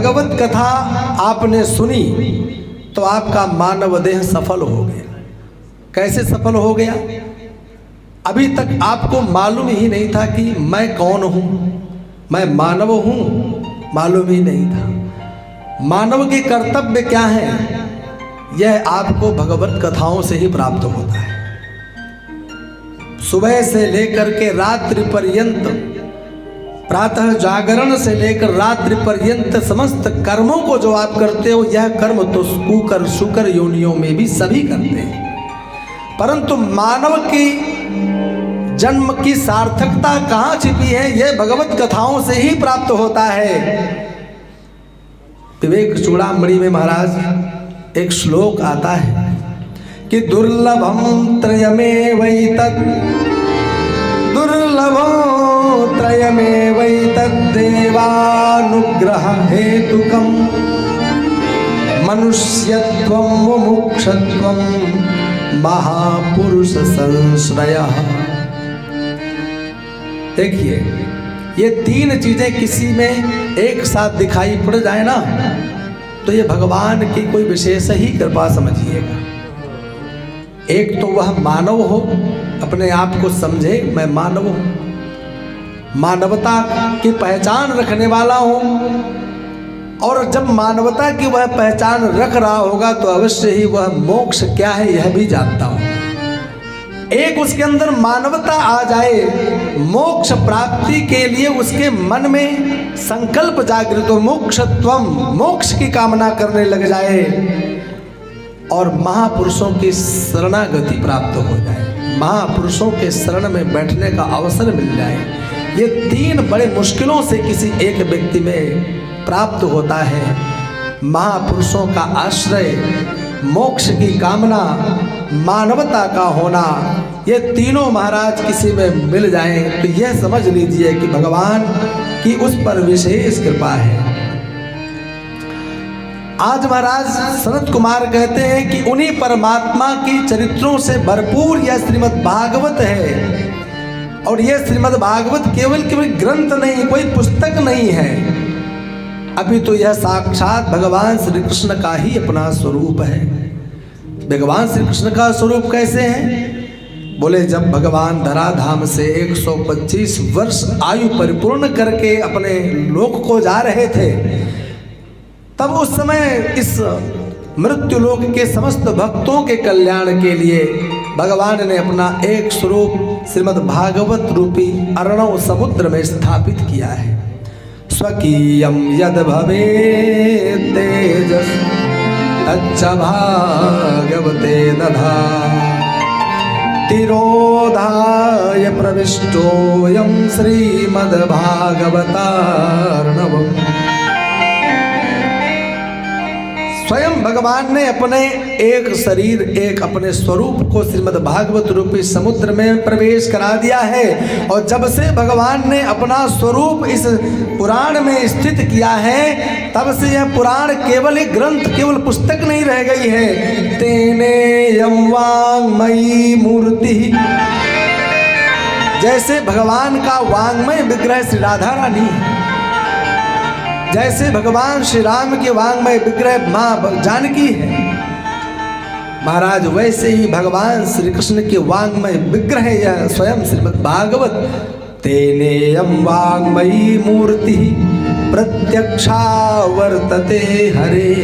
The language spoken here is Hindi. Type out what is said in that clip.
भगवत कथा आपने सुनी तो आपका मानव देह सफल हो गया। कैसे सफल हो गया? अभी तक आपको मालूम ही नहीं था कि मैं कौन हूँ, मैं मानव हूँ, मालूम ही नहीं था। मानव के कर्तव्य क्या है, यह आपको भगवत कथाओं से ही प्राप्त होता है। सुबह से लेकर के रात्रि पर्यंत, प्रातः जागरण से लेकर रात्रि पर्यंत समस्त कर्मों को जो आप करते हो, यह कर्म तो कुकर शुकर योनियों में भी सभी करते हैं, परंतु मानव की जन्म की सार्थकता कहाँ छिपी है, यह भगवत कथाओं से ही प्राप्त होता है। विवेक चूड़ामणि में महाराज एक श्लोक आता है कि दुर्लभम त्रयमेवैतत्, दुर्लभो त्रयमेवैतत् देवानुग्रह हेतुकम मनुष्यत्वं मुमुक्षत्वं महापुरुष संश्रयः। देखिए, ये तीन चीजें किसी में एक साथ दिखाई पड़ जाए ना, तो ये भगवान की कोई विशेष ही कृपा समझिएगा। एक तो वह मानव हो, अपने आप को समझे मैं मानव हूं, मानवता की पहचान रखने वाला हूं, और जब मानवता की वह पहचान रख रहा होगा तो अवश्य ही वह मोक्ष क्या है यह भी जानता हूं। एक उसके अंदर मानवता आ जाए, मोक्ष प्राप्ति के लिए उसके मन में संकल्प जागृत हो, मोक्षत्वम, मोक्ष की कामना करने लग जाए, और महापुरुषों की शरणागति प्राप्त हो जाए, महापुरुषों के शरण में बैठने का अवसर मिल जाए। ये तीन बड़े मुश्किलों से किसी एक व्यक्ति में प्राप्त होता है। महापुरुषों का आश्रय, मोक्ष की कामना, मानवता का होना, ये तीनों महाराज किसी में मिल जाए तो यह समझ लीजिए कि भगवान की उस पर विशेष कृपा है। आज महाराज सनत कुमार कहते हैं कि उन्हीं परमात्मा की चरित्रों से भरपूर यह श्रीमद् भागवत है, और यह श्रीमद् भागवत केवल ग्रंथ नहीं, कोई पुस्तक नहीं है, अभी तो यह साक्षात भगवान श्री कृष्ण का ही अपना स्वरूप है। भगवान श्री कृष्ण का स्वरूप कैसे है? बोले, जब भगवान धराधाम से 125 वर्ष आयु परिपूर्ण करके अपने लोक को जा रहे थे, तब उस समय इस मृत्युलोक के समस्त भक्तों के कल्याण के लिए भगवान ने अपना एक स्वरूप श्रीमद् भागवत रूपी अर्णव समुद्र में स्थापित किया है। स्वकीयं यद भवेत् तेजस् तच्च भागवते दधा, तिरोधाय प्रविष्टोऽयं श्रीमद्भागवतार्णवम्। स्वयं भगवान ने अपने एक शरीर, एक अपने स्वरूप को श्रीमद् भागवत रूपी समुद्र में प्रवेश करा दिया है, और जब से भगवान ने अपना स्वरूप इस पुराण में स्थित किया है, तब से यह पुराण केवल एक ग्रंथ, केवल पुस्तक नहीं रह गई है। तेने यम वाङ्मयी मूर्ति, जैसे भगवान का वाङ्मय विग्रह श्री राधा रानी, जैसे भगवान श्री राम के वाङ्मय विग्रह मां जानकी है, महाराज वैसे ही भगवान श्री कृष्ण के वाङ्मय विग्रह यह स्वयं श्रीमद् भागवत। तेनेयं वाङ्मयी मूर्ति प्रत्यक्षा वर्तते हरे।